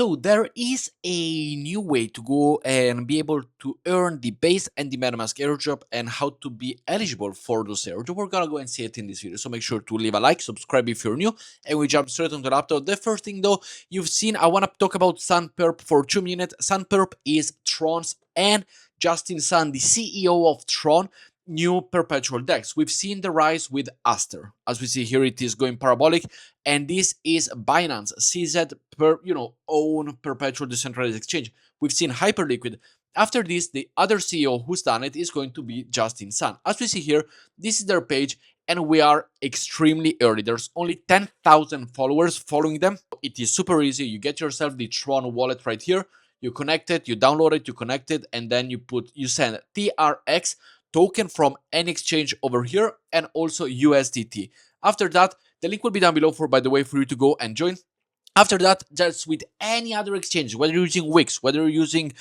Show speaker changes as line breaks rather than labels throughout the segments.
So there is a new way to go and be able to earn the base and the MetaMask airdrop and how to be eligible for those airdrops. We're gonna go and see it in this video. So make sure to leave a like, subscribe if you're new, and we jump straight onto the laptop. The first thing though, you've seen, I wanna talk about SunPerp for 2 minutes. SunPerp is Tron's and Justin Sun, the CEO of Tron, new perpetual DEX. We've seen the rise with Aster. As we see here, it is going parabolic, and this is Binance CZ own perpetual decentralized exchange. We've seen Hyperliquid. After this, the other CEO who's done it is going to be Justin Sun. As we see here, this is their page, and we are extremely early. There's only 10,000 followers following them. It is super easy. You get yourself the Tron wallet right here. You connect it, you download it, you connect it, and then you send TRX token from any exchange over here, and also USDT. After that, the link will be down below, by the way, for you to go and join. After that, just with any other exchange, whether you're using Wix, whether you're using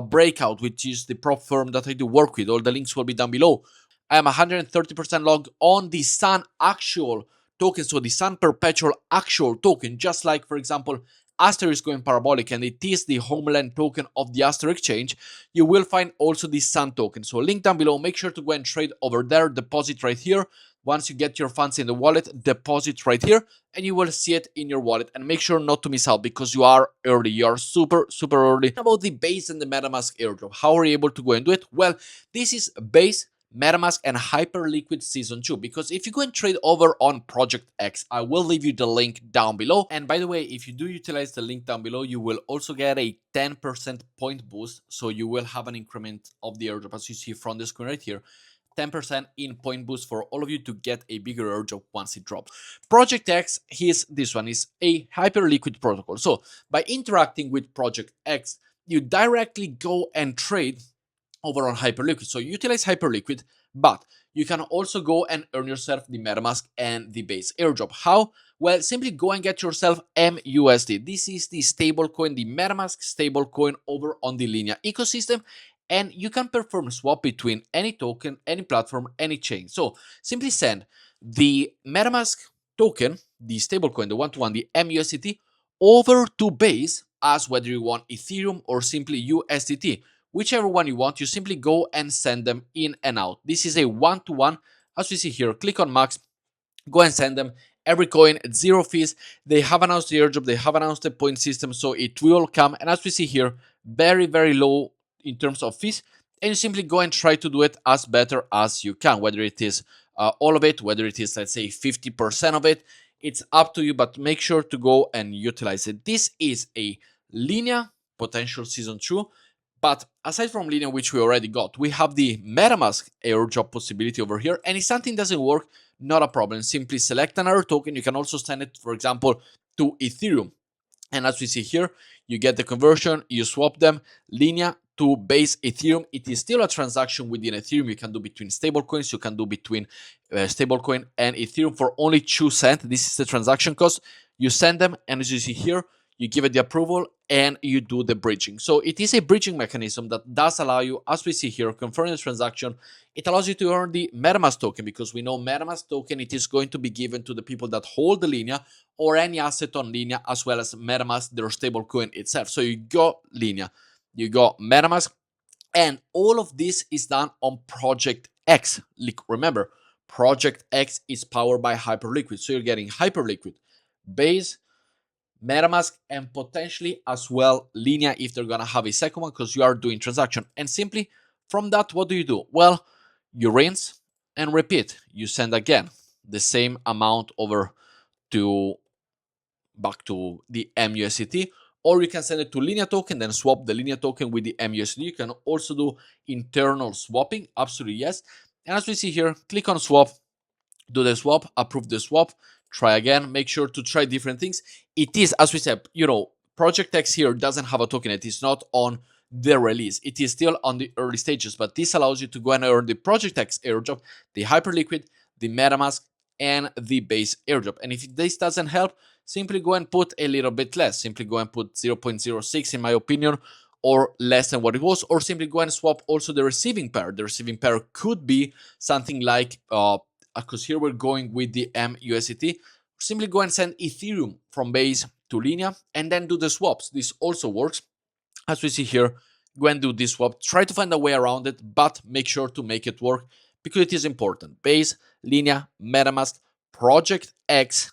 Breakout, which is the prop firm that I do work with, all the links will be down below. I am 130% logged on the Sun actual token, so the Sun perpetual actual token, just like, for example, Aster is going parabolic and it is the homeland token of the Aster exchange. You will find also the Sun token. So link down below. Make sure to go and trade over there, deposit right here. Once you get your funds in the wallet, deposit right here, and you will see it in your wallet. And make sure not to miss out because you are early. You are super early. About the Base and the MetaMask airdrop, how are you able to go and do it? Well, this is Base, MetaMask, and Hyperliquid Season 2. Because if you go and trade over on Project X, I will leave you the link down below. And by the way, if you do utilize the link down below, you will also get a 10% point boost. So you will have an increment of the airdrop, as you see from the screen right here. 10% in point boost for all of you to get a bigger airdrop once it drops. Project X, this one is a Hyperliquid protocol. So by interacting with Project X, you directly go and trade over on Hyperliquid. So you utilize Hyperliquid, but you can also go and earn yourself the MetaMask and the Base airdrop. How? Well, simply go and get yourself MUSD. This is the stablecoin, the MetaMask stablecoin over on the Linea ecosystem. And you can perform swap between any token, any platform, any chain. So simply send the MetaMask token, the stablecoin, the one-to-one, the MUSDT, over to Base as whether you want Ethereum or simply USDT. Whichever one you want, you simply go and send them in and out. This is a one-to-one. As we see here, click on Max, go and send them every coin at 0 fees. They have announced the airdrop, they have announced the point system, so it will come. And as we see here, very low in terms of fees. And you simply go and try to do it as better as you can, whether it is all of it, whether it is, let's say, 50% of it. It's up to you, but make sure to go and utilize it. This is a Linea potential season 2. But aside from Linea, which we already got, we have the MetaMask airdrop possibility over here. And if something doesn't work, not a problem. Simply select another token. You can also send it, for example, to Ethereum. And as we see here, you get the conversion, you swap them, Linea to Base Ethereum. It is still a transaction within Ethereum. You can do between stablecoins. You can do between stablecoin and Ethereum for only 2 cents. This is the transaction cost. You send them, and as you see here, you give it the approval and you do the bridging. So it is a bridging mechanism that does allow you, as we see here, confirm the transaction. It allows you to earn the MetaMask token because we know MetaMask token, it is going to be given to the people that hold the Linea or any asset on Linea, as well as MetaMask, their stablecoin itself. So you got Linea, you got MetaMask, and all of this is done on Project X. Remember, Project X is powered by Hyperliquid. So you're getting Hyperliquid, Base, MetaMask, and potentially as well Linea if they're gonna have a second one, because you are doing transaction. And simply from that, what do? Well, you rinse and repeat. You send again the same amount over to back to the MUSDT, or you can send it to Linea token, then swap the Linea token with the MUSDT. You can also do internal swapping, absolutely yes. And as we see here, click on swap, do the swap, approve the swap, try again, make sure to try different things. It is, as we said, Project X here doesn't have a token. It is not on the release. It is still on the early stages, but this allows you to go and earn the Project X airdrop, the Hyperliquid, the MetaMask, and the Base airdrop. And if this doesn't help, simply go and put a little bit less. Simply go and put 0.06 in my opinion, or less than what it was, or simply go and swap also the receiving pair. The receiving pair could be something like because here we're going with the MUSDT. Simply go and send Ethereum from Base to Linea and then do the swaps. This also works. As we see here, go and do this swap. Try to find a way around it, but make sure to make it work because it is important. Base, Linea, MetaMask, Project X,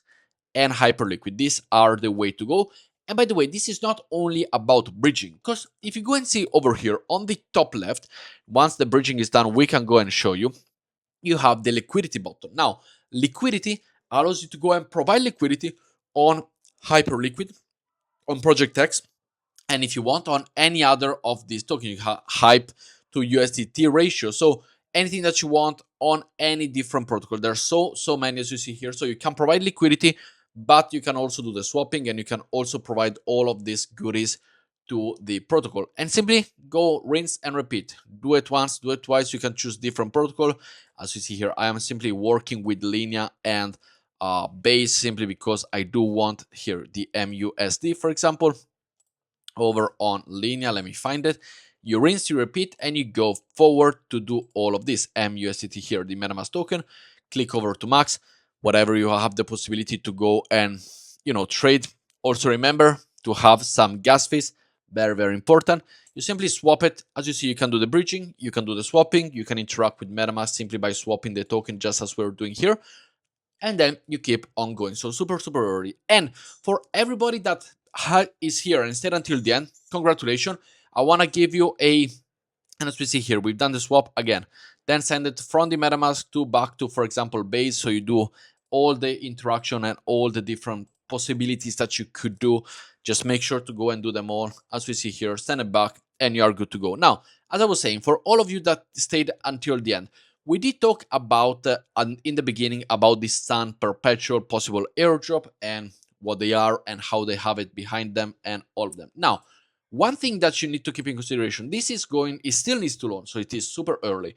and Hyperliquid. These are the way to go. And by the way, this is not only about bridging, because if you go and see over here on the top left, once the bridging is done, we can go and show you. You have the liquidity button. Now, liquidity allows you to go and provide liquidity on Hyperliquid, on Project X, and if you want on any other of these tokens, you have hype to USDT ratio. So anything that you want on any different protocol. There's so many as you see here. So you can provide liquidity, but you can also do the swapping and you can also provide all of these goodies to the protocol. And simply go rinse and repeat. Do it once, do it twice. You can choose different protocol. As you see here, I am simply working with Linea and Base simply because I do want here the MUSD, for example. Over on Linea, let me find it. You rinse, you repeat, and you go forward to do all of this. MUSDT here, the MetaMask token. Click over to max, whatever you have the possibility to go and trade. Also remember to have some gas fees, very important. You simply swap it. As you see, you can do the bridging, you can do the swapping, you can interact with MetaMask simply by swapping the token, just as we're doing here. And then you keep on going. So super early. And for everybody that is here and stayed until the end, congratulations. I want to give you and as we see here, we've done the swap again. Then send it from the MetaMask to back to, for example, Base. So you do all the interaction and all the different possibilities that you could do. Just make sure to go and do them all. As we see here, send it back and you are good to go. Now, as I was saying, for all of you that stayed until the end, we did talk about in the beginning about the Sun Perpetual possible airdrop and what they are and how they have it behind them and all of them. Now, one thing that you need to keep in consideration, this is it still needs to launch, so it is super early.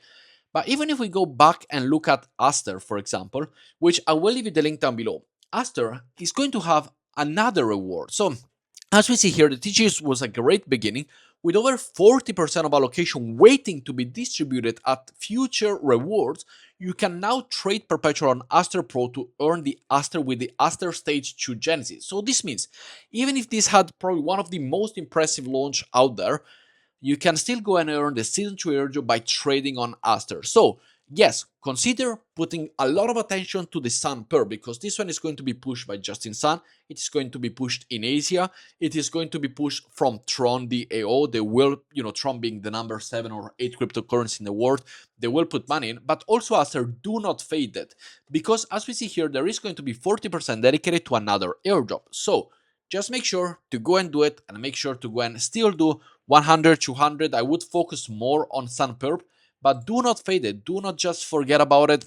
But even if we go back and look at Aster, for example, which I will leave you the link down below, Aster is going to have another reward. So as we see here, the TGS was a great beginning with over 40% of allocation waiting to be distributed at future rewards. You can now trade perpetual on Aster Pro to earn the Aster with the Aster Stage 2 Genesis. So this means even if this had probably one of the most impressive launch out there, you can still go and earn the Season 2 airdrop by trading on Aster. So yes, consider putting a lot of attention to the SunPerp because this one is going to be pushed by Justin Sun. It is going to be pushed in Asia. It is going to be pushed from Tron DAO. They will, Tron being the number 7 or 8 cryptocurrency in the world, they will put money in. But also Aster, do not fade it because as we see here, there is going to be 40% dedicated to another airdrop. So just make sure to go and do it and make sure to go and still do 100, 200. I would focus more on SunPerp, but do not fade it. Do not just forget about it.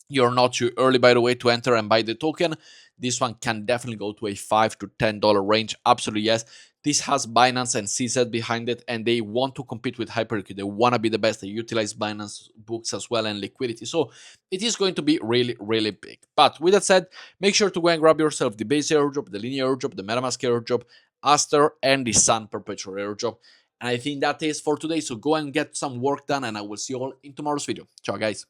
You're not too early, by the way, to enter and buy the token. This one can definitely go to a $5 to $10 range. Absolutely, yes. This has Binance and CZ behind it, and they want to compete with Hyperliquid. They want to be the best. They utilize Binance books as well and liquidity. So it is going to be really big. But with that said, make sure to go and grab yourself the Base airdrop, the Linea airdrop, the MetaMask airdrop, Aster, and the Sun Perpetual airdrop. And I think that is for today. So go and get some work done, and I will see you all in tomorrow's video. Ciao, guys.